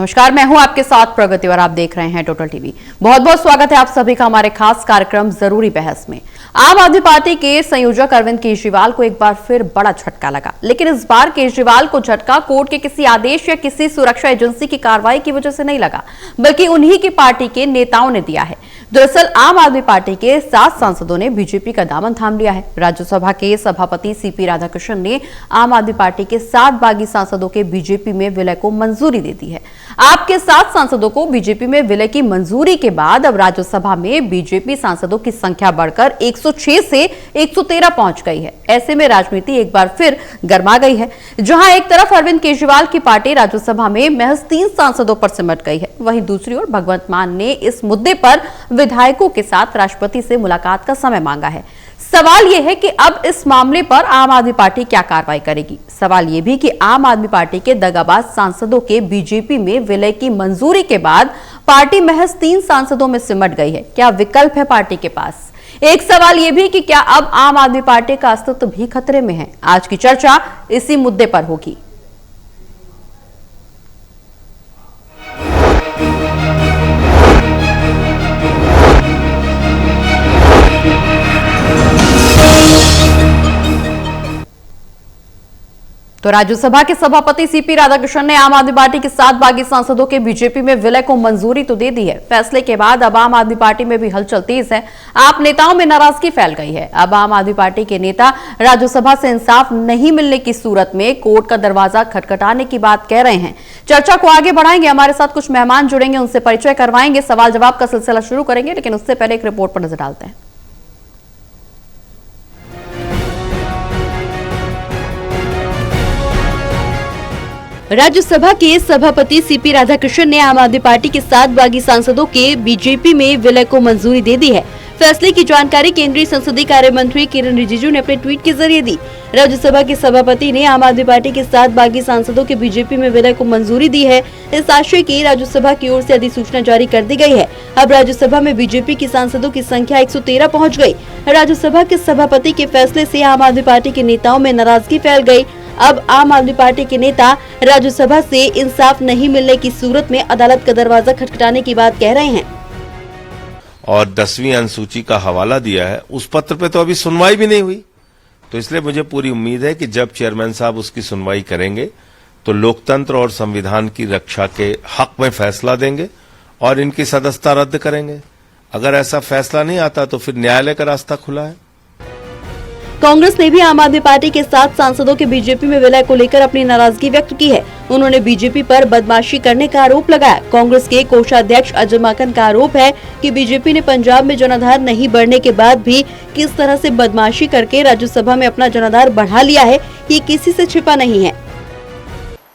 नमस्कार, मैं हूं आपके साथ प्रगति और आप देख रहे हैं टोटल टीवी। बहुत बहुत स्वागत है आप सभी का हमारे खास कार्यक्रम जरूरी बहस में। आम आदमी पार्टी के संयोजक अरविंद केजरीवाल को एक बार फिर बड़ा झटका लगा, लेकिन इस बार केजरीवाल को झटका कोर्ट के किसी आदेश या किसी सुरक्षा एजेंसी की कार्रवाई की वजह से नहीं लगा, बल्कि उन्हीं की पार्टी के नेताओं ने दिया है। दरअसल आम आदमी पार्टी के 7 सांसदों ने बीजेपी का दामन थाम लिया है। राज्यसभा के सभापति सीपी राधाकृष्णन ने आम आदमी पार्टी के 7 बागी सांसदों के बीजेपी में विलय को मंजूरी दे दी है। आपके 7 सांसदों को बीजेपी में विलय की मंजूरी के बाद अब राज्यसभा में बीजेपी सांसदों की संख्या बढ़कर 106 से 113 पहुंच गई है। ऐसे में राजनीति एक बार फिर गर्मा गई है। जहां एक तरफ अरविंद केजरीवाल की पार्टी राज्यसभा में महज 3 सांसदों पर सिमट गई है, वहीं दूसरी ओर भगवंत मान ने इस मुद्दे पर विधायकों के साथ राष्ट्रपति से मुलाकात का समय मांगा है। सवाल यह है कि अब इस मामले पर आम आदमी पार्टी क्या कार्रवाई करेगी। सवाल यह भी कि आम आदमी पार्टी के दगाबाज सांसदों के बीजेपी में विलय की मंजूरी के बाद पार्टी महज 3 सांसदों में सिमट गई है। क्या विकल्प है पार्टी के पास? एक सवाल यह भी कि क्या अब आम आदमी पार्टी का अस्तित्व भी खतरे में है। आज की चर्चा इसी मुद्दे पर होगी। तो राज्यसभा के सभापति सीपी राधाकृष्णन ने आम आदमी पार्टी के 7 बागी सांसदों के बीजेपी में विलय को मंजूरी तो दे दी है। फैसले के बाद अब आम आदमी पार्टी में भी हलचल तेज है। आप नेताओं में नाराजगी फैल गई है। अब आम आदमी पार्टी के नेता राज्यसभा से इंसाफ नहीं मिलने की सूरत में कोर्ट का दरवाजा खटखटाने की बात कह रहे हैं। चर्चा को आगे बढ़ाएंगे, हमारे साथ कुछ मेहमान जुड़ेंगे, उनसे परिचय करवाएंगे, सवाल जवाब का सिलसिला शुरू करेंगे, लेकिन उससे पहले एक रिपोर्ट पर नजर डालते हैं। राज्यसभा के सभापति सीपी राधाकृष्णन ने आम आदमी पार्टी के 7 बागी सांसदों के बीजेपी में विलय को मंजूरी दे दी है। फैसले की जानकारी केंद्रीय संसदीय कार्य मंत्री किरण रिजिजू ने अपने ट्वीट के जरिए दी। राज्यसभा के सभापति ने आम आदमी पार्टी के 7 बागी सांसदों के बीजेपी में विलय को मंजूरी दी है। इस आशय की राज्यसभा की ओर से अधिसूचना जारी कर दी गई है। अब राज्यसभा में बीजेपी की सांसदों की संख्या 113 पहुँच गयी। राज्यसभा के सभापति के फैसले से आम आदमी पार्टी के नेताओं में नाराजगी फैल गयी। अब आम आदमी पार्टी के नेता राज्यसभा से इंसाफ नहीं मिलने की सूरत में अदालत का दरवाजा खटखटाने की बात कह रहे हैं। और 10वीं अनुसूची का हवाला दिया है, उस पत्र पे तो अभी सुनवाई भी नहीं हुई। तो इसलिए मुझे पूरी उम्मीद है कि जब चेयरमैन साहब उसकी सुनवाई करेंगे तो लोकतंत्र और संविधान की रक्षा के हक में फैसला देंगे और इनकी सदस्यता रद्द करेंगे। अगर ऐसा फैसला नहीं आता तो फिर न्यायालय का रास्ता खुला है। कांग्रेस ने भी आम आदमी पार्टी के 7 सांसदों के बीजेपी में विलय को लेकर अपनी नाराजगी व्यक्त की है। उन्होंने बीजेपी पर बदमाशी करने का आरोप लगाया। कांग्रेस के कोषाध्यक्ष अजय माकन का आरोप है कि बीजेपी ने पंजाब में जनाधार नहीं बढ़ने के बाद भी किस तरह से बदमाशी करके राज्यसभा में अपना जनाधार बढ़ा लिया है, ये किसी से छिपा नहीं है।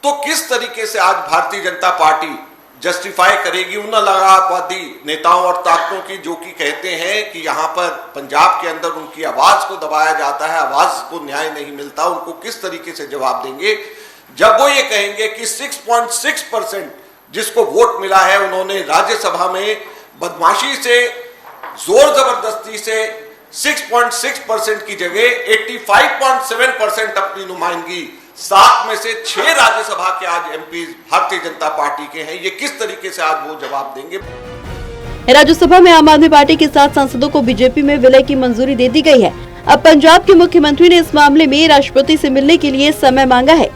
तो किस तरीके से आज भारतीय जनता पार्टी जस्टिफाई करेगी उन अलगाववादी नेताओं और ताकतों की, जो कि कहते हैं कि यहाँ पर पंजाब के अंदर उनकी आवाज को दबाया जाता है, आवाज को न्याय नहीं मिलता। उनको किस तरीके से जवाब देंगे जब वो ये कहेंगे कि 6.6% जिसको वोट मिला है उन्होंने राज्यसभा में बदमाशी से, जोर जबरदस्ती से 6.6% की जगह 85.7% अपनी नुमाइंदगी 7 में से 6 राज्यसभा के आज एमपी भारतीय जनता पार्टी के हैं। ये किस तरीके से आज वो जवाब देंगे। राज्यसभा में आम आदमी पार्टी के 7 सांसदों को बीजेपी में विलय की मंजूरी दे दी गई है। अब पंजाब के मुख्यमंत्री ने इस मामले में राष्ट्रपति से मिलने के लिए समय मांगा है।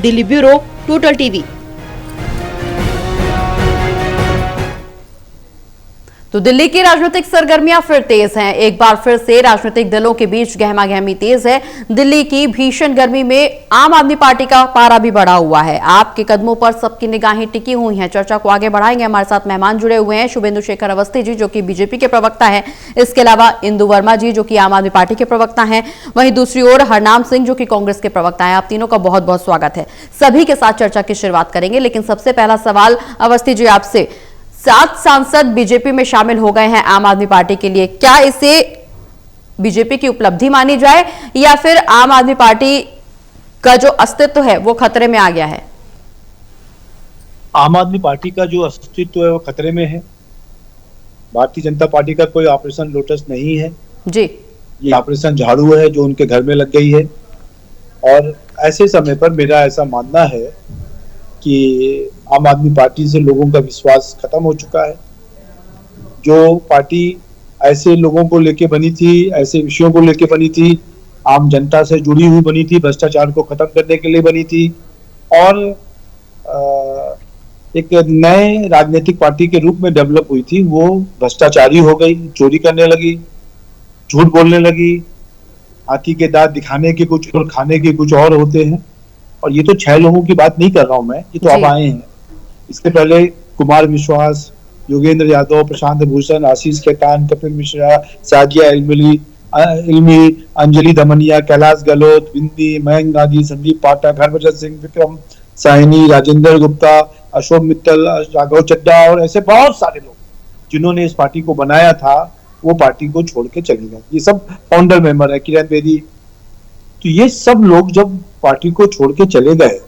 Delhi bureau, total TV. तो दिल्ली की राजनीतिक सरगर्मियां फिर तेज हैं। एक बार फिर से राजनीतिक दलों के बीच गहमागहमी तेज है। दिल्ली की भीषण गर्मी में आम आदमी पार्टी का पारा भी बढ़ा हुआ है। आपके कदमों पर सबकी निगाहें टिकी हुई हैं। चर्चा को आगे बढ़ाएंगे, हमारे साथ मेहमान जुड़े हुए हैं। शुभेंदु शेखर अवस्थी जी, जो कि बीजेपी के प्रवक्ता है, इसके अलावा इंदु वर्मा जी, जो कि आम आदमी पार्टी के प्रवक्ता हैं। वहीं दूसरी ओर हरनाम सिंह, जो कि कांग्रेस के प्रवक्ता है। आप तीनों का बहुत बहुत स्वागत है। सभी के साथ चर्चा की शुरुआत करेंगे, लेकिन सबसे पहला सवाल अवस्थी जी आपसे। 7 सांसद बीजेपी में शामिल हो गए हैं आम आदमी पार्टी के लिए, क्या इसे बीजेपी की उपलब्धि मानी जाए या फिर आम आदमी पार्टी का जो अस्तित्व है वो खतरे में आ गया है? आम आदमी पार्टी का जो अस्तित्व है वो खतरे में है। भारतीय जनता पार्टी का कोई ऑपरेशन लोटस नहीं है जी, ये ऑपरेशन झाड़ू है जो उनके घर में लग गई है। और ऐसे समय पर मेरा ऐसा मानना है कि आम आदमी पार्टी से लोगों का विश्वास खत्म हो चुका है। जो पार्टी ऐसे लोगों को लेके बनी थी, ऐसे विषयों को लेके बनी थी, आम जनता से जुड़ी हुई बनी थी, भ्रष्टाचार को खत्म करने के लिए बनी थी और एक नए राजनीतिक पार्टी के रूप में डेवलप हुई थी, वो भ्रष्टाचारी हो गई, चोरी करने लगी, झूठ बोलने लगी। हाथी के दांत दिखाने के कुछ और खाने के कुछ और होते हैं। और ये तो 6 लोगों की बात नहीं कर रहा हूं मैं, ये तो अब आए हैं। इसके पहले कुमार विश्वास, योगेंद्र यादव, प्रशांत भूषण, आशीष खेतान, कपिल मिश्रा, साजिया इल्मी, अंजलि दमनिया, कैलाश गहलोत, बिंदी, मयंक गांधी, संदीप पाठक, हरभजन सिंह, विक्रम साहनी, राजेंद्र गुप्ता, अशोक मित्तल, राघव चड्ढा और ऐसे बहुत सारे लोग जिन्होंने इस पार्टी को बनाया था, वो पार्टी को छोड़ के चले गए। ये सब फाउंडर मेंबर है, किरण बेदी। तो ये सब लोग जब पार्टी को छोड़ के चले गए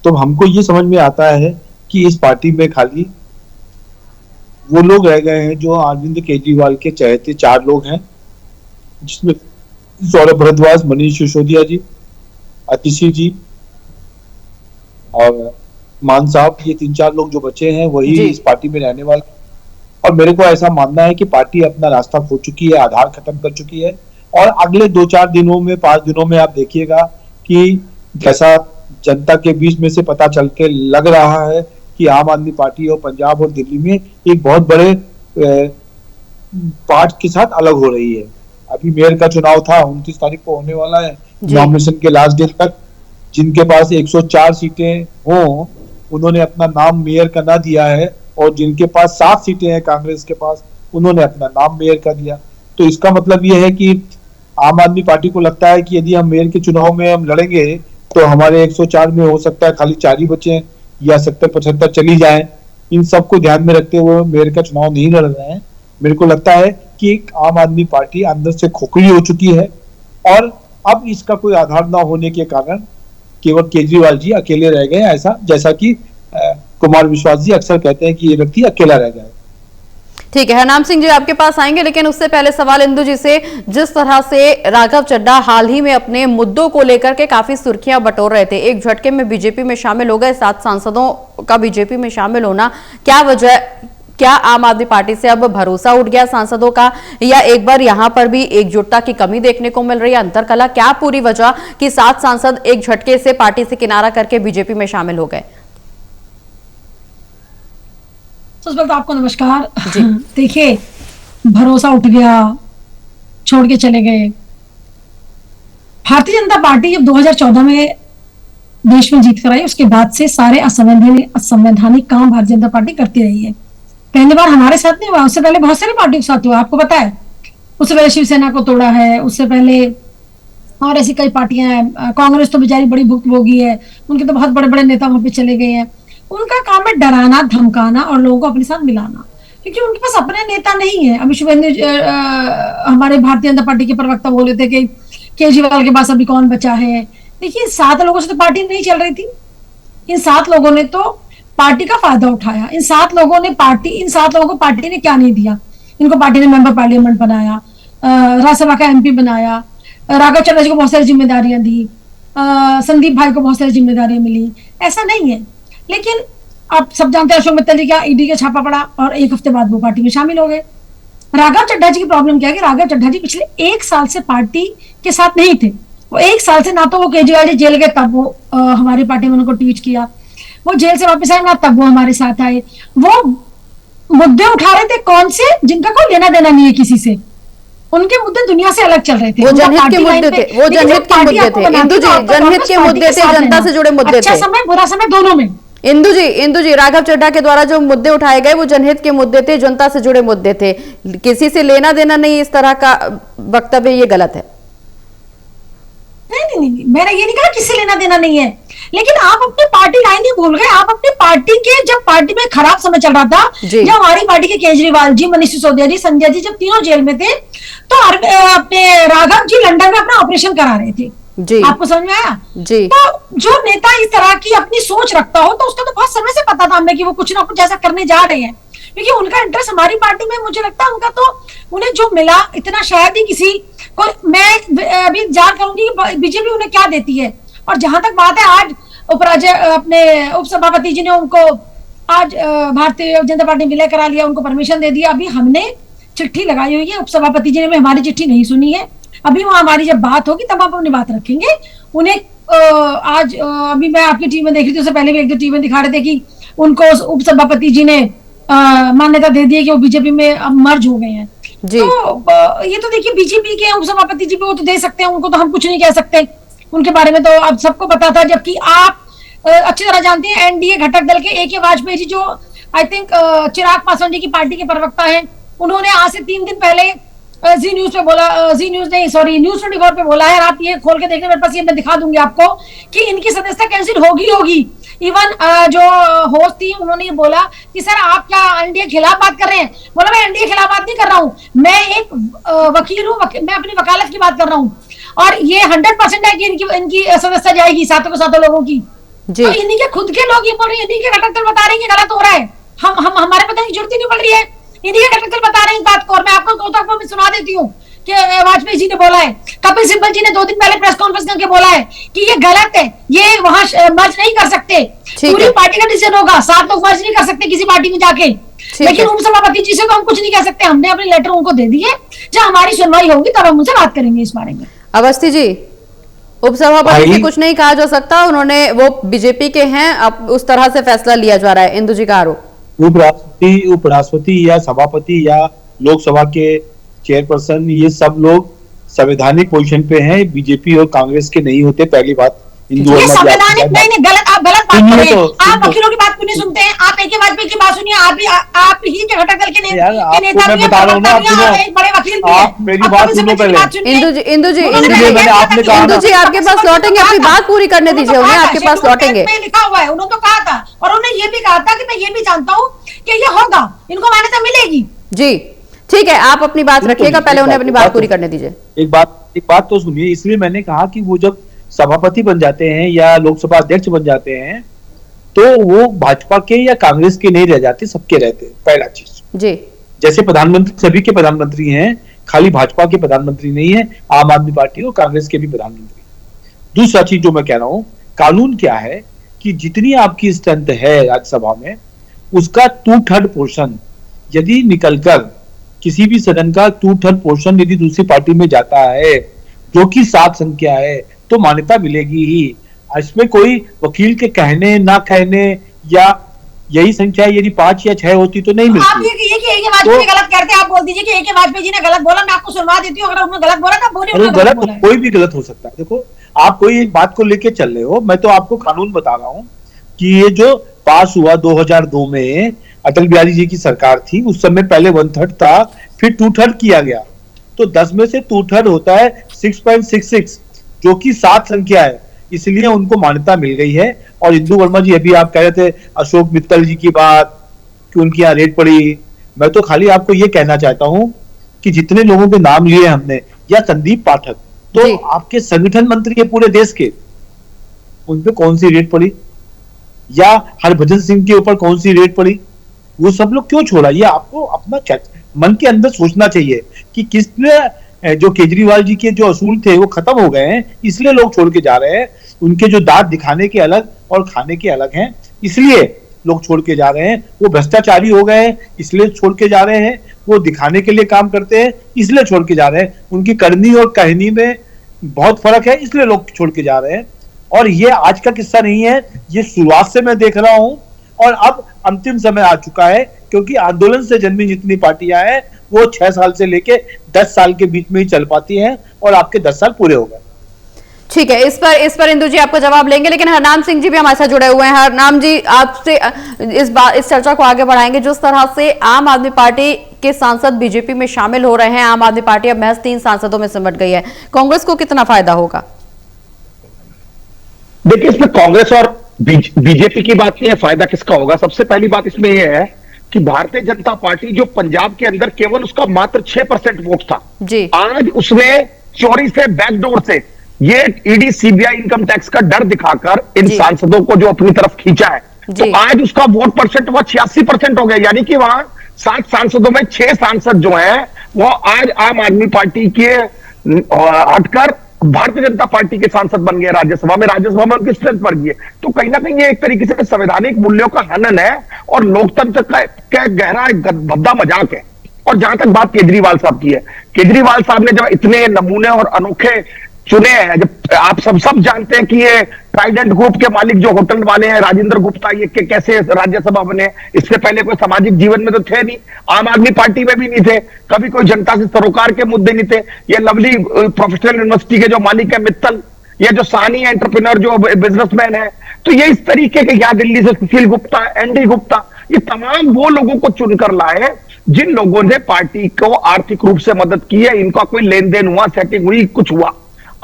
तो हमको ये समझ में आता है कि इस पार्टी में खाली वो लोग रह गए हैं जो अरविंद केजरीवाल के चहेते 4 लोग हैं, जिसमें सौरभ भारद्वाज, मनीष सिसोदिया जी, आतिशी जी और मान साहब। ये 3-4 लोग जो बचे हैं वही इस पार्टी में रहने वाले। और मेरे को ऐसा मानना है कि पार्टी अपना रास्ता खो चुकी है, आधार खत्म कर चुकी है। और अगले 2-4 दिनों में, 5 दिनों में आप देखिएगा कि जैसा जनता के बीच में से पता चल के लग रहा है कि आम आदमी पार्टी और पंजाब और दिल्ली में एक बहुत बड़े पार्ट के साथ अलग हो रही है। अभी मेयर का चुनाव था, 29 तारीख को होने वाला है, नॉमिनेशन के लास्ट डे तक। जिनके पास 104 सीटें हों उन्होंने अपना नाम मेयर का ना दिया है, और जिनके पास 7 सीटें हैं कांग्रेस के पास, उन्होंने अपना नाम मेयर का दिया। तो इसका मतलब यह है कि आम आदमी पार्टी को लगता है कि यदि हम मेयर के चुनाव में हम लड़ेंगे तो हमारे 104 में हो सकता है खाली 4 ही बचे या 70-75 चली जाए। इन सबको ध्यान में रखते हुए मेयर का चुनाव नहीं लड़ रहे हैं। मेरे को लगता है कि आम आदमी पार्टी अंदर से खोखली हो चुकी है और अब इसका कोई आधार न होने के कारण केवल केजरीवाल जी अकेले रह गए, ऐसा जैसा कि कुमार विश्वास जी अक्सर कहते हैं कि ये व्यक्ति अकेला रह गया। ठीक है, हरनाम सिंह जी आपके पास आएंगे, लेकिन उससे पहले सवाल इंदु जी से। जिस तरह से राघव चड्ढा हाल ही में अपने मुद्दों को लेकर के काफी सुर्खियां बटोर रहे थे, एक झटके में बीजेपी में शामिल हो गए, 7 सांसदों का बीजेपी में शामिल होना, क्या वजह, क्या आम आदमी पार्टी से अब भरोसा उठ गया सांसदों का, या एक बार यहां पर भी एकजुटता की कमी देखने को मिल रही है, अंतरकलह, क्या पूरी वजह कि 7 सांसद एक झटके से पार्टी से किनारा करके बीजेपी में शामिल हो गए? सबसे पहले तो आपको नमस्कार। देखिए, भरोसा उठ गया, छोड़ के चले गए। भारतीय जनता पार्टी जब 2014 में देश में जीत कर आई, उसके बाद से सारे असंवैधानिक काम भारतीय जनता पार्टी करती रही है। पहली बार हमारे साथ नहीं हुआ, उससे पहले बहुत सारी पार्टियों के साथ हुआ, आपको पता है। उससे पहले शिवसेना को तोड़ा है, उससे पहले और ऐसी कई पार्टियां हैं। कांग्रेस तो बेचारी बड़ी भुक्तभोगी है, उनके तो बहुत बड़े बड़े नेता वहां पे चले गए हैं। उनका काम है डराना, धमकाना और लोगों को अपने साथ मिलाना, क्योंकि उनके पास अपने नेता नहीं है। अभी शुभेंदु हमारे भारतीय जनता पार्टी के प्रवक्ता बोल रहे थे कि केजरीवाल के पास अभी कौन बचा है। देखिए, 7 लोगों से तो पार्टी नहीं चल रही थी। इन 7 लोगों ने तो पार्टी का फायदा उठाया। इन 7 लोगों को पार्टी ने क्या नहीं दिया। इनको पार्टी ने मेंबर पार्लियामेंट बनाया, राज्यसभा का MP बनाया, राघव चड्ढा जी को बहुत सारी जिम्मेदारियां दी, संदीप भाई को बहुत सारी जिम्मेदारियां मिली। ऐसा नहीं है, लेकिन आप सब जानते हैं अशोक मित्तल जी का ED का छापा पड़ा और 1 हफ्ते बाद वो पार्टी में शामिल हो गए। राघव चड्ढा जी की प्रॉब्लम क्या है कि राघव चड्ढा जी पिछले 1 साल से पार्टी के साथ नहीं थे। वो 1 साल से ना तो वो केजरीवाल जी जेल गए तब वो हमारी पार्टी में उनको ट्वीट किया, वो जेल से वापस आए ना तब वो हमारे साथ आए। वो मुद्दे उठा रहे थे कौन से, जिनका कोई लेना देना नहीं है किसी से। उनके मुद्दे दुनिया से अलग चल रहे थे। वो जनहित के मुद्दे थे, वो जनहित के मुद्दे थे इंदु जी, जनहित के मुद्दे थे, जनता से जुड़े मुद्दे थे। अच्छा समय बुरा समय दोनों में। इंदु जी, राघव चड्ढा के द्वारा जो मुद्दे उठाए गए वो जनहित के मुद्दे थे, जनता से जुड़े मुद्दे थे, किसी से लेना देना नहीं। इस तरह का वक्तव्य ये गलत है। नहीं, मैंने ये नहीं कहा किससे लेना देना नहीं है, लेकिन आप अपनी पार्टी लाइन ही भूल गए। आप अपनी पार्टी के, जब पार्टी में खराब समय चल रहा था, जब हमारी पार्टी के केजरीवाल जी, मनीष सिसोदिया जी, संजय जी जब तीनों जेल में थे, तो अपने राघव जी लंदन में अपना ऑपरेशन करा रहे थे जी। आपको समझ में आया जी? तो जो नेता इस तरह की अपनी सोच रखता हो तो उसका तो बहुत समय से पता था हमें कि वो कुछ ना कुछ ऐसा करने जा रहे हैं, क्योंकि उनका इंटरेस्ट हमारी पार्टी में, मुझे लगता है उनका तो उन्हें जो मिला इतना शायद ही किसी को। मैं अभी जान करूंगी बीजेपी उन्हें क्या देती है। और जहां तक बात है, आज अपने उपसभापति जी ने उनको आज भारतीय जनता पार्टी विलय करा लिया, उनको परमिशन दे दिया। अभी हमने चिट्ठी लगाई हुई है, उपसभापति जी ने भी हमारी चिट्ठी नहीं सुनी है। अभी वहां हमारी जब बात होगी तब हम अपनी बात रखेंगे। उन्हें आज अभी मैं आपकी टीम में देख रही थी, उससे पहले भी एक दो टीमें दिखा रहे थे कि उनको उपसभापति जी ने मान्यता दे दी है कि वो बीजेपी में अब मर्ज हो गए हैं। जी। तो ये तो देखिए बीजेपी के उपसभापति जी भी वो तो दे सकते हैं, उनको तो हम कुछ नहीं कह सकते। उनके बारे में तो अब सबको पता था, जबकि आप अच्छी तरह जानते हैं एनडीए घटक दल के ए.के. वाजपेयी जी, जो आई थिंक चिराग पासवान जी की पार्टी के प्रवक्ता हैं, उन्होंने आज से 3 दिन पहले जी न्यूज पे बोला, जी न्यूज नहीं सॉरी न्यूज 24 पे बोला है। आप ये खोल के देखने, मेरे पास ये मैं दिखा दूंगी आपको कि इनकी सदस्यता कैंसिल होगी। इवन जो होस्ट थी उन्होंने ये बोला कि सर आप क्या एनडीए खिलाफ बात कर रहे हैं। बोला मैं एनडीए खिलाफ बात नहीं कर रहा हूँ, मैं एक वकील हूँ, मैं अपनी वकालत की बात कर रहा हूँ। और ये 100% है कि इनकी सदस्यता जाएगी सातों लोगों की। तो इन्हीं के खुद के लोग ये बोल रहे हैं, इन्हीं के घटक दल बता रहे हैं कि गलत हो रहा है। हम हमारे बताने की जरूरत ही नहीं पड़ रही है, इन्हीं के घटक दल बता रहे हैं इस बात को। और मैं आपको मैं सुना देती हूँ कि वाजपेयी जी ने बोला है, कपिल सिब्बल जी ने 2 दिन पहले प्रेस कॉन्फ्रेंस करके बोला है कि ये गलत है, ये वहां मर्ज नहीं कर सकते, पूरी पार्टी का डिसीजन होगा, 7 लोग मर्ज नहीं कर सकते किसी पार्टी में जाके। लेकिन उपसभापति जी से तो हम कुछ नहीं कह सकते, हमने अपने लेटर उनको दे दिए। जब हमारी सुनवाई होगी तब हम उनसे बात करेंगे इस बारे में। अवस्थी जी, उपसभापति से कुछ नहीं कहा जा सकता, उन्होंने वो बीजेपी के हैं, अब उस तरह से फैसला लिया जा रहा है। इंदु जी का आरोप, उपराष्ट्रपति या सभापति या लोकसभा के चेयरपर्सन, ये सब लोग संवैधानिक पोजीशन पे हैं, बीजेपी और कांग्रेस के नहीं होते। पहली बात ये संवैधानिक नहीं, गलत, आप गलत बात कर रहे हैं। आप वकीलों की बात क्यों नहीं सुनते हैं? आप ए.के. वाजपेयी की बात सुनिए, आप ही के घटक दल के नेता भी हैं, एक बड़े वकील भी हैं। मेरी बात सुनो पहले। इंदु जी आपके पास लौटेंगे, अपनी बात पूरी करने दीजिए उन्हें, आपके पास लौटेंगे। लिखा हुआ है, उन्होंने तो कहा था, और उन्होंने ये भी कहा था कि मैं ये भी जानता हूँ कि ये होगा, इनको मान्यता मिलेगी। जी ठीक है, आप अपनी बात रखिएगा, पहले उन्हें अपनी बात पूरी करने दीजिए। एक बात तो सुनिए। इसलिए मैंने कहा कि वो जब सभापति बन जाते हैं या लोकसभा अध्यक्ष बन जाते हैं तो वो भाजपा के या कांग्रेस के नहीं रह जाते, सबके रहते हैं। पहला चीज जी, जैसे प्रधानमंत्री सभी के प्रधानमंत्री हैं, खाली भाजपा के प्रधानमंत्री नहीं है, आम आदमी पार्टी और कांग्रेस के भी प्रधानमंत्री। दूसरा चीज जो मैं कह रहा हूं, कानून क्या है कि जितनी आपकी स्ट्रेंथ है राज्यसभा में, उसका 2/3 पोर्शन यदि निकलकर किसी भी सदन का 2/3 पोर्शन यदि दूसरी पार्टी में जाता है, जो कि 7 संख्या है, तो मान्यता मिलेगी ही। इसमें कोई वकील के कहने ना कहने या यही संख्या यदि 5 या 6 होती तो नहीं मिलती। आप ये कि ए.के. वाजपेयी ने गलत करते, आप बोल दीजिए कि ए.के. वाजपेयी जी ने गलत बोला, मैं आपको सुनवा देती हूँ। अगर उन्होंने गलत बोला था बोलिए, गलत कोई भी गलत हो सकता है। देखो, आप कोई एक बात को लेके चल रहे हो, मैं तो आपको कानून बता रहा हूँ कि ये जो पास हुआ 2002 में अटल बिहारी जी की सरकार थी, उस समय पहले 1/3 था, फिर 2/3 किया गया, तो 10 में से 2/3 होता है 6.66, जो कि 7 संख्या है, इसलिए उनको मान्यता मिल गई है। और इंदु वर्मा जी, अभी आप कह रहे थे अशोक मित्तल जी की बात कि उनकी यहाँ रेड पड़ी, मैं तो खाली आपको ये कहना चाहता हूं कि जितने लोगों के नाम लिए हमने, या संदीप पाठक, तो आपके संगठन मंत्री है पूरे देश के, उन पे कौन सी रेड पड़ी, या हरभजन सिंह के ऊपर कौन सी रेड पड़ी, वो सब लोग क्यों छोड़ा? ये आपको अपना मन के अंदर सोचना चाहिए कि किसने, जो केजरीवाल जी के जो असूल थे वो खत्म हो गए हैं, इसलिए लोग छोड़ के जा रहे हैं। उनके जो दांत दिखाने के अलग और खाने के अलग हैं, इसलिए लोग छोड़ के जा रहे हैं। वो भ्रष्टाचारी हो गए हैं, इसलिए छोड़ के जा रहे हैं। वो दिखाने के लिए काम करते हैं, इसलिए छोड़ के जा रहे हैं। उनकी करनी और कहनी में बहुत फर्क है, इसलिए लोग छोड़ के जा रहे हैं। और ये आज का किस्सा नहीं है, ये शुरुआत से मैं देख रहा हूं, और अब अंतिम समय आ चुका है, क्योंकि आंदोलन से जन्मी जितनी पार्टियां हैं वो 6 साल से लेके 10 साल के बीच में ही चल पाती हैं, और आपके 10 साल पूरे हो गए। ठीक है, इस पर इंदु जी आपको जवाब लेंगे, लेकिन हरनाम सिंह जी भी हमारे साथ जुड़े हुए हैं। हरनाम जी, आपसे इस चर्चा को आगे बढ़ाएंगे। जिस तरह से आम आदमी पार्टी के सांसद बीजेपी में शामिल हो रहे हैं, आम आदमी पार्टी अब महज 3 सांसदों में सिमट गई है, कांग्रेस को कितना फायदा होगा? देखिए, इसमें कांग्रेस और बीजेपी की बात नहीं है, फायदा किसका होगा। सबसे पहली बात इसमें यह है कि भारतीय जनता पार्टी जो पंजाब के अंदर केवल उसका मात्र 6% वोट था जी, आज उसने चोरी से, बैकडोर से, ये ईडी सीबीआई इनकम टैक्स का डर दिखाकर इन सांसदों को जो अपनी तरफ खींचा है, तो आज उसका वोट परसेंट वह 86% हो गया। यानी कि वहां 7 सांसदों में 6 सांसद जो हैं वो आज आम आदमी पार्टी के हटकर भारतीय जनता पार्टी के सांसद बन गए राज्यसभा में उनकी स्ट्रेंथ बढ़ गई है। तो कहीं ना कहीं ये एक तरीके से संवैधानिक मूल्यों का हनन है और लोकतंत्र का गहरा भद्दा मजाक है। और जहां तक बात केजरीवाल साहब की है, केजरीवाल साहब ने जब इतने नमूने और अनोखे चुने हैं, जब आप सब जानते हैं कि ये ट्राइडेंट ग्रुप के मालिक जो होटल वाले हैं राजेंद्र गुप्ता, ये के कैसे राज्यसभा बने, इससे पहले कोई सामाजिक जीवन में तो थे नहीं, आम आदमी पार्टी में भी नहीं थे, कभी कोई जनता से सरोकार के मुद्दे नहीं थे। ये लवली प्रोफेशनल यूनिवर्सिटी के जो मालिक है मित्तल, ये जो सानी एंटरप्रेन्योर जो बिजनेसमैन है, तो ये इस तरीके के, यहाँ दिल्ली से सुशील गुप्ता, एनडी गुप्ता, ये तमाम वो लोगों को चुनकर लाए जिन लोगों ने पार्टी को आर्थिक रूप से मदद की है, इनका कोई लेन देन हुआ, सेटिंग हुई, कुछ हुआ।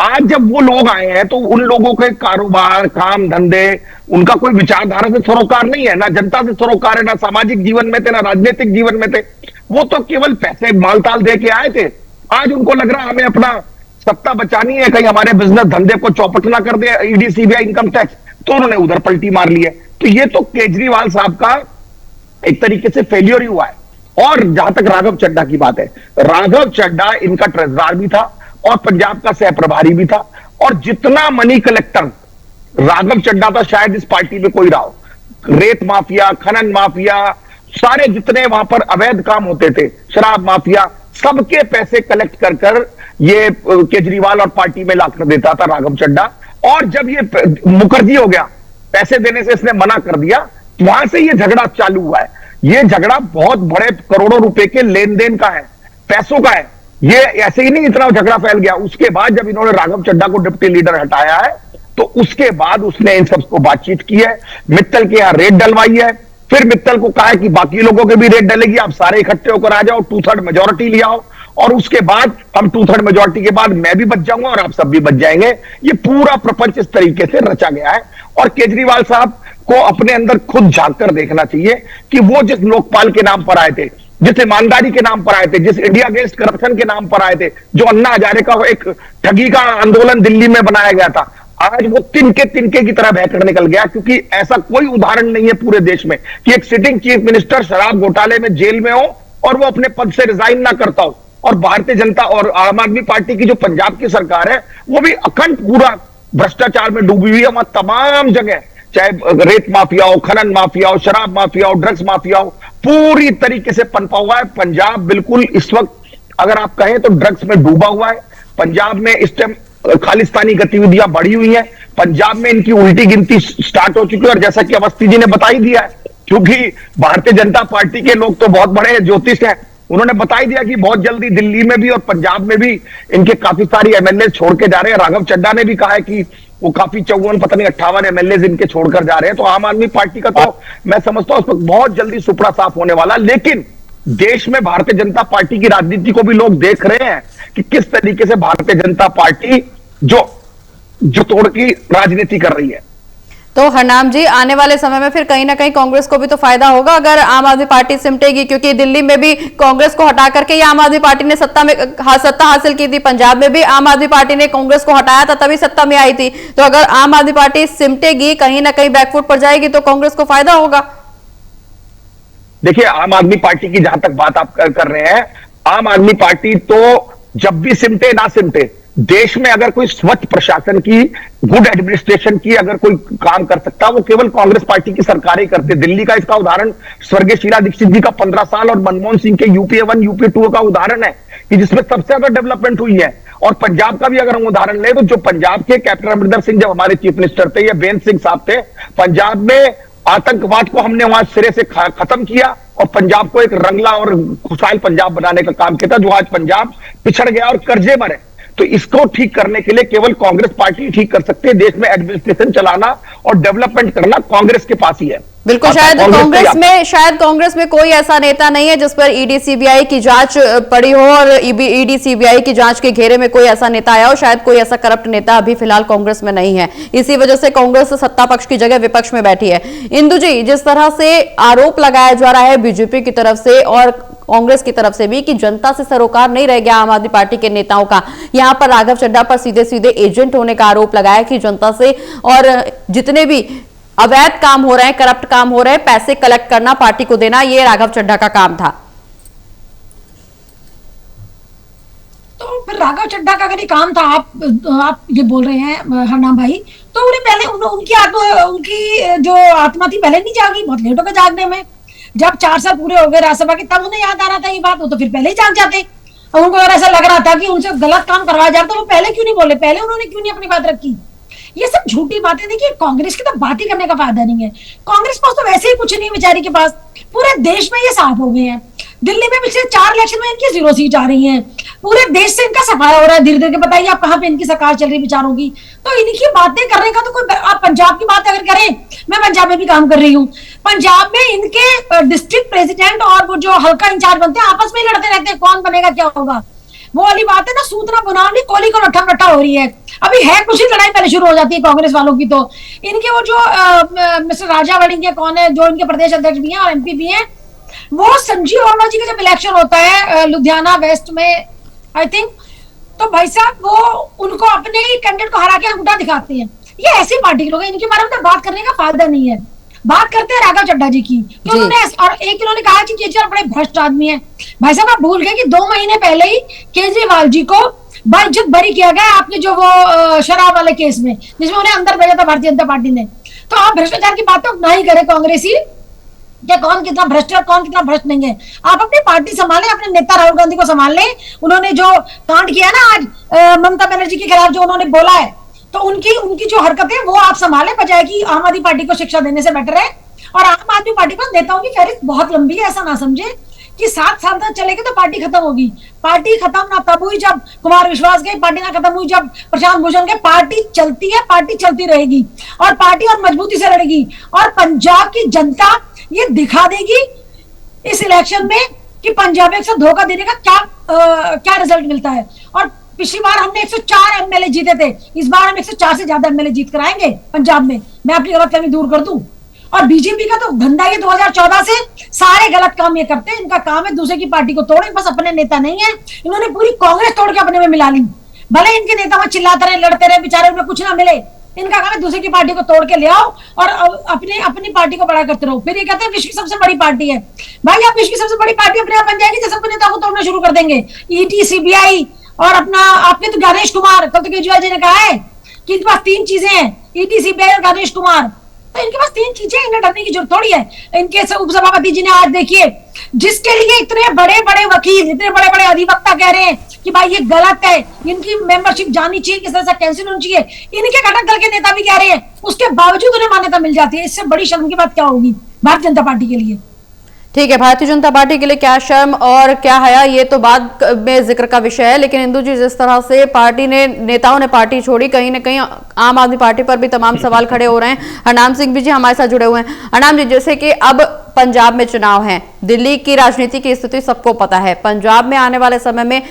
आज जब वो लोग आए हैं तो उन लोगों के कारोबार, काम धंधे, उनको कोई विचारधारा से सरोकार नहीं है, ना जनता से सरोकार है, ना सामाजिक जीवन में थे, ना राजनीतिक जीवन में थे। वो तो केवल पैसे मालताल दे के आए थे। आज उनको लग रहा हमें अपना सत्ता बचानी है, कहीं हमारे बिजनेस धंधे को चौपट ना कर दे ईडी सीबीआई इनकम टैक्स, तो उन्होंने उधर पलटी मार ली है। तो ये तो केजरीवाल साहब का एक तरीके से फेलियर ही हुआ है। और जहां तक राघव चड्ढा की बात है, राघव चड्ढा इनका ट्रेजरार भी था और पंजाब का सह प्रभारी भी था, और जितना मनी कलेक्टर राघव चड्ढा था शायद इस पार्टी में कोई रहा हो। रेत माफिया, खनन माफिया, सारे जितने वहां पर अवैध काम होते थे, शराब माफिया, सबके पैसे कलेक्ट कर कर ये केजरीवाल और पार्टी में लाकर देता था राघव चड्ढा। और जब ये मुखर्जी हो गया, पैसे देने से इसने मना कर दिया, वहां से ये झगड़ा चालू हुआ है। ये झगड़ा बहुत बड़े करोड़ों रुपए के लेन देन का है, पैसों का है। ये ऐसे ही नहीं इतना झगड़ा फैल गया। उसके बाद जब इन्होंने राघव चड्ढा को डिप्टी लीडर हटाया है, तो उसके बाद उसने इन सबको बातचीट की है, मित्तल के यहां रेड डलवाई है, फिर मित्तल को कहा है कि बाकी लोगों के भी रेड डलेगी, आप सारे इकट्ठे होकर आ जाओ, 2/3 मेजोरिटी ले आओ, और उसके बाद हम 2/3 मेजोरिटी के बाद मैं भी बच जाऊंगा और आप सब भी बच जाएंगे। ये पूरा प्रपंच इस तरीके से रचा गया है। और केजरीवाल साहब को अपने अंदर खुद झांक कर देखना चाहिए कि वो जिस लोकपाल के नाम पर आए थे, जिस ईमानदारी के नाम पर आए थे, जिस इंडिया अगेंस्ट करप्शन के नाम पर आए थे, जो अन्ना हजारे का एक ठगी का आंदोलन दिल्ली में बनाया गया था, आज वो तिनके तिनके की तरह बहकर निकल गया। क्योंकि ऐसा कोई उदाहरण नहीं है पूरे देश में कि एक सिटिंग चीफ मिनिस्टर शराब घोटाले में जेल में हो और वो अपने पद से रिजाइन ना करता हो। और भारतीय जनता और आम आदमी पार्टी की जो पंजाब की सरकार है, वो भी अखंड पूरा भ्रष्टाचार में डूबी हुई है। वहां तमाम जगह, चाहे रेत माफिया हो, खनन माफिया हो, शराब माफिया हो, ड्रग्स माफिया हो, पूरी तरीके से पनपा हुआ है। पंजाब बिल्कुल इस वक्त अगर आप कहें तो ड्रग्स में डूबा हुआ है। पंजाब में इस टाइम खालिस्तानी गतिविधियां बढ़ी हुई हैं। पंजाब में इनकी उल्टी गिनती स्टार्ट हो चुकी है। और जैसा कि अवस्थी जी ने बता ही दिया है, क्योंकि भारतीय जनता पार्टी के लोग तो बहुत बड़े ज्योतिष हैं, उन्होंने बता ही दिया कि बहुत जल्दी दिल्ली में भी और पंजाब में भी इनके काफी सारी एमएलए छोड़ के जा रहे हैं। राघव चड्ढा ने भी कहा है कि वो काफी 54 पता नहीं 58 एमएलए इनके छोड़कर जा रहे हैं। तो आम आदमी पार्टी का तो मैं समझता हूं उस वक्त बहुत जल्दी सुपड़ा साफ होने वाला। लेकिन देश में भारतीय जनता पार्टी की राजनीति को भी लोग देख रहे हैं कि किस तरीके से भारतीय जनता पार्टी जो तोड़ की राजनीति कर रही है। तो हरनाम जी, आने वाले समय में फिर कहीं ना कहीं कांग्रेस को भी तो फायदा होगा अगर आम आदमी पार्टी सिमटेगी, क्योंकि दिल्ली में भी कांग्रेस को हटा करके ये आम आदमी पार्टी ने सत्ता हासिल की थी। पंजाब में भी आम आदमी पार्टी ने कांग्रेस को हटाया था, तभी सत्ता में आई थी। तो अगर आम आदमी पार्टी सिमटेगी, कहीं ना कहीं बैकफुट पर जाएगी, तो कांग्रेस को फायदा होगा। देखिए, आम आदमी पार्टी की जहां तक बात आप कर रहे हैं, आम आदमी पार्टी तो जब भी सिमटे ना सिमटे, देश में अगर कोई स्वच्छ प्रशासन की, गुड एडमिनिस्ट्रेशन की अगर कोई काम कर सकता, वो केवल कांग्रेस पार्टी की सरकारें करते। दिल्ली का इसका उदाहरण स्वर्गीय शीला दीक्षित जी का 15 साल और मनमोहन सिंह के यूपीए 1 यूपीए 2 का उदाहरण है कि जिसमें सबसे ज्यादा डेवलपमेंट हुई है। और पंजाब का भी अगर हम उदाहरण लें तो जो पंजाब के कैप्टन अमरिंदर सिंह जब हमारे चीफ मिनिस्टर थे, या बेन सिंह साहब थे, पंजाब में आतंकवाद को हमने वहां सिरे से खत्म किया और पंजाब को एक रंगला और खुशहाल पंजाब बनाने का काम किया था, जो आज पंजाब पिछड़ गया और कर्जे में है। तो इसको ठीक करने के लिए केवल कांग्रेस पार्टी ठीक कर सकती है। देश में एडमिनिस्ट्रेशन चलाना और डेवलपमेंट करना कांग्रेस के पास ही है। बिल्कुल। शायद कांग्रेस में कोई ऐसा नेता नहीं है जिस पर ईडी सीबीआई की जांच पड़ी हो और ईडी सीबीआई की जांच के घेरे में कोई ऐसा नेता आया हो। शायद कोई ऐसा करप्ट नेता अभी फिलहाल कांग्रेस में नहीं है। इसी वजह से कांग्रेस सत्ता पक्ष की जगह विपक्ष में बैठी है। इंदु जी, जिस तरह से आरोप लगाया जा रहा है बीजेपी की तरफ से और कांग्रेस की तरफ से भी कि जनता से सरोकार नहीं रह गया आम आदमी पार्टी के नेताओं का, यहां पर राघव चड्ढा पर सीधे सीधे एजेंट होने का आरोप लगाया कि जनता से और जितने भी अवैध काम हो रहे हैं, करप्ट काम हो रहे हैं, पैसे कलेक्ट करना, पार्टी को देना, ये राघव चड्ढा का काम था। तो फिर राघव चड्ढा का अगर ये काम था, आप ये बोल रहे हैं हरनाम भाई, तो उन्हें पहले उनकी जो आत्मा थी पहले नहीं जागी, बहुत लेट हो गए जागने में। जब 4 साल पूरे हो गए राज्यसभा के, तब उन्हें याद आ रहा था ये बात, वो तो फिर पहले ही जाग जाते। और उनको अगर ऐसा लग रहा था कि उनसे गलत काम करवाया जा रहा था, वो पहले क्यों नहीं बोले, पहले उन्होंने क्यों नहीं अपनी बात रखी। ये सब झूठी बातें। देखिए, कांग्रेस की तो बात ही करने का फायदा नहीं है। कांग्रेस पास तो वैसे ही कुछ नहीं बेचारी के पास। पूरे देश में ये साफ हो गए हैं। दिल्ली में पिछले 4 इलेक्शन में इनकी 0 सीट आ रही है। पूरे देश से इनका सफाया हो रहा है धीरे धीरे। बताइए आप कहाँ पे इनकी सरकार चल रही विचारों की। तो इनकी बातें करने का तो कोई, आप पंजाब की बात अगर करें, मैं पंजाब में भी काम कर रही हूँ, पंजाब में इनके डिस्ट्रिक्ट प्रेसिडेंट और वो जो हल्का इंचार्ज बनते हैं आपस में लड़ते रहते हैं, कौन बनेगा क्या होगा। वो वाली बात है ना, सूतना बुनावनी कोली को रट्ठा रट्ठा हो रही है। अभी है कुछ ही लड़ाई पहले शुरू हो जाती है कांग्रेस वालों की। तो इनके वो जो मिस्टर राजा वड़िंग के कौन है, जो इनके प्रदेश अध्यक्ष भी हैं और एमपी भी हैं, वो संजीव वर्मा जी का जब इलेक्शन होता है लुधियाना वेस्ट में आई थिंक, तो भाई साहब वो उनको अपने ही कैंडिडेट को हरा के अंगूठा दिखाते हैं। ये ऐसी पार्टी के लोग हैं, इनके बारे में बात करने का फायदा नहीं है। बात करते हैं राघव चड्ढा जी की, कि उन्होंने और एक इन्होंने कहा कि केजरीवाल बड़े भ्रष्ट आदमी है। भाई साहब आप भूल गए कि 2 महीने पहले ही केजरीवाल जी को बाइज्जत बरी किया गया आपने जो वो शराब वाले केस में, जिसमें उन्हें अंदर भेजा था भारतीय जनता पार्टी ने। तो आप भ्रष्टाचार की बात तो ना ही करें कांग्रेसी, क्या कौन कितना भ्रष्ट है कौन कितना भ्रष्ट नहीं है। आप अपनी पार्टी संभालें, अपने नेता राहुल गांधी को संभाल लें। उन्होंने जो कांड किया ना आज ममता बनर्जी के खिलाफ, जो उन्होंने बोला है, तो उनकी जो हरकतें वो आप संभालें, बजाय कि आम आदमी पार्टी को शिक्षा देने से बेटर है। और आम आदमी पार्टी को नेताओं की फहरिस्त बहुत लंबी है, ऐसा ना समझे कि 7 साल तक चलेगी तो पार्टी खत्म होगी। पार्टी खत्म ना तब हुई जब कुमार विश्वास गए, पार्टी ना खत्म हुई जब प्रशांत भूषण गए। पार्टी चलती है, पार्टी चलती रहेगी, और पार्टी और मजबूती से लड़ेगी। और पंजाब की जनता ये दिखा देगी इस इलेक्शन में कि पंजाब के साथ धोखा देने का क्या रिजल्ट मिलता है। और पिछली बार हमने 104 एमएलए जीते थे, इस बार हम 104 से ज्यादा एमएलए जीत कर आएंगे पंजाब में। मैं अपनी गलतफहमी दूर कर दूं। और बीजेपी का तो धंधा ये 2014 से सारे गलत काम ये करते हैं। इनका काम है दूसरे की पार्टी को तोड़े, बस अपने नेता नहीं है। इन्होंने पूरी कांग्रेस तोड़ के अपने में मिला ली। भले इनके नेता वहां चिल्लाते रहे, लड़ते रहे, बेचारे उन्हें कुछ ना मिले। इनका काम है दूसरे की पार्टी को तोड़ के ले आओ और अपनी पार्टी को बड़ा करते रहो। फिर ये कहते हैं विश्व की सबसे बड़ी पार्टी है। भाई आप विश्व की सबसे बड़ी पार्टी अपने आप बन जाएगी जब अपने नेता को तोड़ना शुरू कर देंगे। ईडी, सीबीआई और अपना आपने तो गणेश कुमार, कल तो केजरीवाल जी ने कहा है कि इनके पास 3 चीजें हैं, ईडी, सीबीआई और गणेश कुमार। तो इनके पास 3 चीजें, इन्हें डरने की जरूरत थोड़ी है। इनके उपसभापति जी ने आज देखिए, जिसके लिए इतने बड़े बड़े वकील, इतने बड़े बड़े अधिवक्ता कह रहे हैं कि भाई ये गलत है, इनकी मेंबरशिप जानी चाहिए, किस तरह से कैंसिल होनी चाहिए, इनके घटक दल के नेता भी कह रहे हैं, उसके बावजूद उन्हें मान्यता मिल जाती है। इससे बड़ी शर्म की बात क्या होगी भारतीय जनता पार्टी के लिए। ठीक है, भारतीय जनता पार्टी के लिए क्या शर्म और क्या हया, ये तो बाद में जिक्र का विषय है। लेकिन इंदु जी, जिस तरह से पार्टी ने, नेताओं ने पार्टी छोड़ी, कहीं ना कहीं आम आदमी पार्टी पर भी तमाम सवाल खड़े हो रहे हैं। हरनाम सिंह भी जी हमारे साथ जुड़े हुए हैं। हरनाम जी, जैसे कि अब पंजाब में चुनाव है, दिल्ली की राजनीति की स्थिति सबको पता है, पंजाब में आने वाले समय में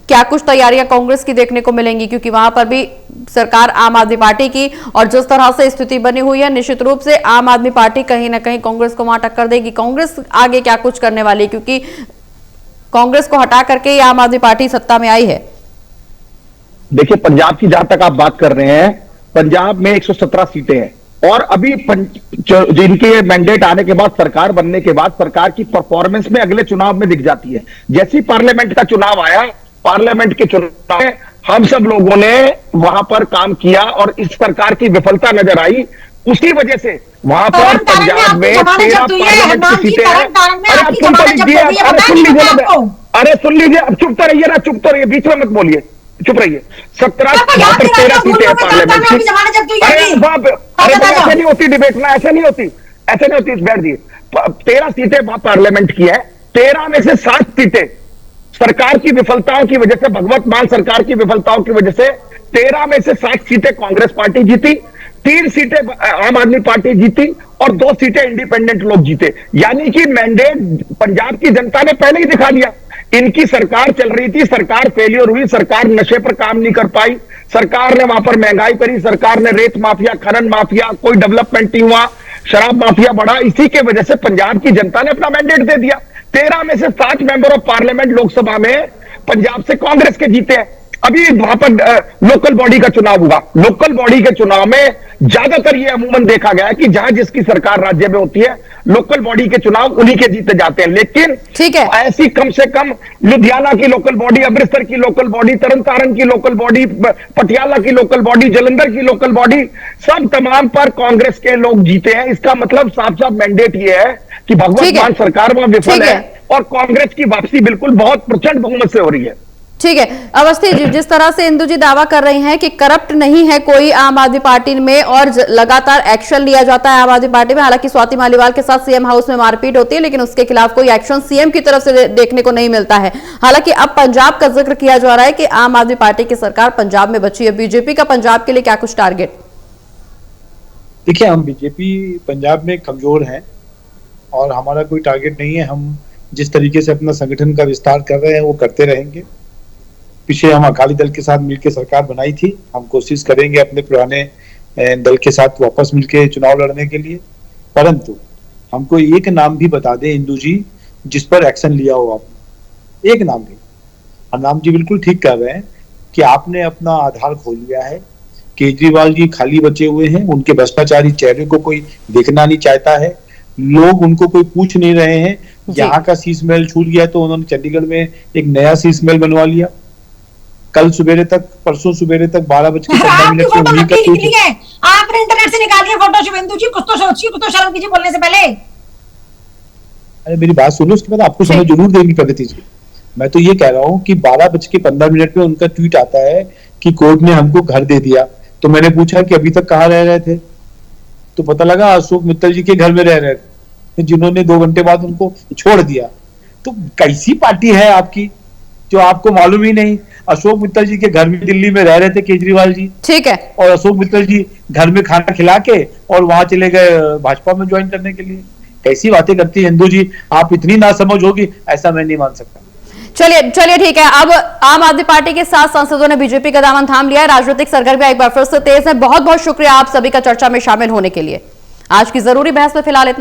क्या कुछ तैयारियां कांग्रेस की देखने को मिलेंगी, क्योंकि वहां पर भी सरकार आम आदमी पार्टी की, और जिस तरह से स्थिति बनी हुई है, निश्चित रूप से आम आदमी पार्टी कहीं ना कहीं कांग्रेस को वहां टक्कर देगी। कांग्रेस आगे क्या कुछ करने वाली है, क्योंकि कांग्रेस को हटा करके ही आम आदमी पार्टी सत्ता में आई है। देखिए, पंजाब की जहां तक आप बात कर रहे हैं, पंजाब में 117 सीटें हैं, और अभी जिनके मैंडेट आने के बाद, सरकार बनने के बाद, सरकार की परफॉर्मेंस में अगले चुनाव में दिख जाती है। जैसे ही पार्लियामेंट का चुनाव आया, पार्लियामेंट के चुनाव में हम सब लोगों ने वहां पर काम किया और इस सरकार की विफलता नजर आई। उसी वजह से वहां पर पंजाब में 13 पार्लियामेंट की सीटें हैं। अरे आप सुन लीजिए, अरे सुन लीजिए, अब चुप तो रहिए ना, चुप तो रहिए, बीच में मत बोलिए, चुप रहिए। 13 सीटें हैं पार्लियामेंट की। अरे ऐसे नहीं होती डिबेट ना, ऐसे नहीं होती, ऐसे नहीं होती। बैठ दिए, 13 सीटें पार्लियामेंट की है। 13 में से 7 सीटें सरकार की विफलताओं की वजह से, भगवत मान सरकार की विफलताओं की वजह से 13 में से 7 सीटें कांग्रेस पार्टी जीती, 3 सीटें आम आदमी पार्टी जीती और 2 सीटें इंडिपेंडेंट लोग जीते। यानी कि मैंडेट पंजाब की जनता ने पहले ही दिखा दिया। इनकी सरकार चल रही थी, सरकार फेलियर हुई, सरकार नशे पर काम नहीं कर पाई, सरकार ने वहां पर महंगाई करी, सरकार ने रेत माफिया, खनन माफिया, कोई डेवलपमेंट नहीं हुआ, शराब माफिया बढ़ा। इसी के वजह से पंजाब की जनता ने अपना मैंडेट दे दिया। 13 में से 7 मेंबर ऑफ पार्लियामेंट लोकसभा में पंजाब से कांग्रेस के जीते हैं। अभी वहां पर लोकल बॉडी का चुनाव हुआ, लोकल बॉडी के चुनाव में ज्यादातर ये अमूमन देखा गया है कि जहां जिसकी सरकार राज्य में होती है, लोकल बॉडी के चुनाव उन्हीं के जीते जाते हैं। लेकिन ठीक है, ऐसी कम से कम लुधियाना की लोकल बॉडी, अमृतसर की लोकल बॉडी, तरन तारण की लोकल बॉडी, पटियाला की लोकल बॉडी, जलंधर की लोकल बॉडी, सब तमाम पर कांग्रेस के लोग जीते हैं। इसका मतलब साफ साफ मैंडेट ये है कि भगवत मान सरकार वहां विफल है और कांग्रेस की वापसी बिल्कुल बहुत प्रचंड बहुमत से हो रही है। ठीक है अवस्थी जी, जिस तरह से इंदु जी दावा कर रही हैं कि करप्ट नहीं है कोई आम आदमी पार्टी में और लगातार एक्शन लिया जाता है आम आदमी पार्टी में, हालांकि स्वाति मालीवाल के साथ सीएम हाउस में मारपीट होती है लेकिन उसके खिलाफ कोई एक्शन सीएम की तरफ से देखने को नहीं मिलता है। हालांकि अब पंजाब का जिक्र किया जा रहा है कि आम आदमी पार्टी की सरकार पंजाब में बची है, बीजेपी का पंजाब के लिए क्या कुछ टारगेट? देखिए, हम बीजेपी पंजाब में कमजोर है और हमारा कोई टारगेट नहीं है। हम जिस तरीके से अपना संगठन का विस्तार कर रहे हैं वो करते रहेंगे। पीछे हम अकाली दल के साथ मिलकर सरकार बनाई थी, हम कोशिश करेंगे अपने पुराने दल के साथ वापस मिलकर चुनाव लड़ने के लिए। परंतु हमको एक नाम भी बता दें इंदु जी जिस पर एक्शन लिया हो आपने, एक नाम भी। नाम जी बिल्कुल ठीक कर रहे हैं कि आपने अपना आधार खोल लिया है। केजरीवाल जी खाली बचे हुए हैं, उनके भ्रष्टाचारी चेहरे को कोई देखना नहीं चाहता है, लोग उनको कोई पूछ नहीं रहे हैं। यहाँ का शीश महल छूट गया तो उन्होंने चंडीगढ़ में एक नया शीश महल बनवा लिया। कल सुबेरे तक, परसों सुबेरे तक 12:15 में उन्हीं का निकली है। आपने इंटरनेट से निकालिए फोटो शुभेंदु जी, कुछ तो सोचिए, कुछ तो शर्म कीजिए बोलने से पहले। अरे मेरी बात सुनो, उसके बाद आपको समझ जरूर देगी प्रगति जी। मैं तो ये कह रहा हूँ कि 12:15 में उनका ट्वीट आता है कि कोर्ट ने हमको घर दे दिया। तो मैंने पूछा कि अभी तक कहाँ रह रहे थे, तो पता लगा अशोक मित्तल जी के घर में रह रहे थे, जिन्होंने 2 घंटे बाद उनको छोड़ दिया। तो कैसी पार्टी है आपकी जो आपको मालूम ही नहीं? अशोक मित्तल जी के घर में दिल्ली में रह रहे थे केजरीवाल जी, ठीक है, और अशोक मित्तल जी घर में खाना खिला के और वहां चले गए भाजपा में ज्वाइन करने के लिए। कैसी बातें करती है इंदु जी, आप इतनी नासमझ होगी ऐसा मैं नहीं मान सकता। चलिए ठीक है। अब आम आदमी पार्टी के 7 सांसदों ने बीजेपी का दामन थाम लिया है, राजनीतिक सरगर्मियां एक बार फिर से तेज है। बहुत बहुत शुक्रिया आप सभी का चर्चा में शामिल होने के लिए। आज की जरूरी बहस में फिलहाल इतना।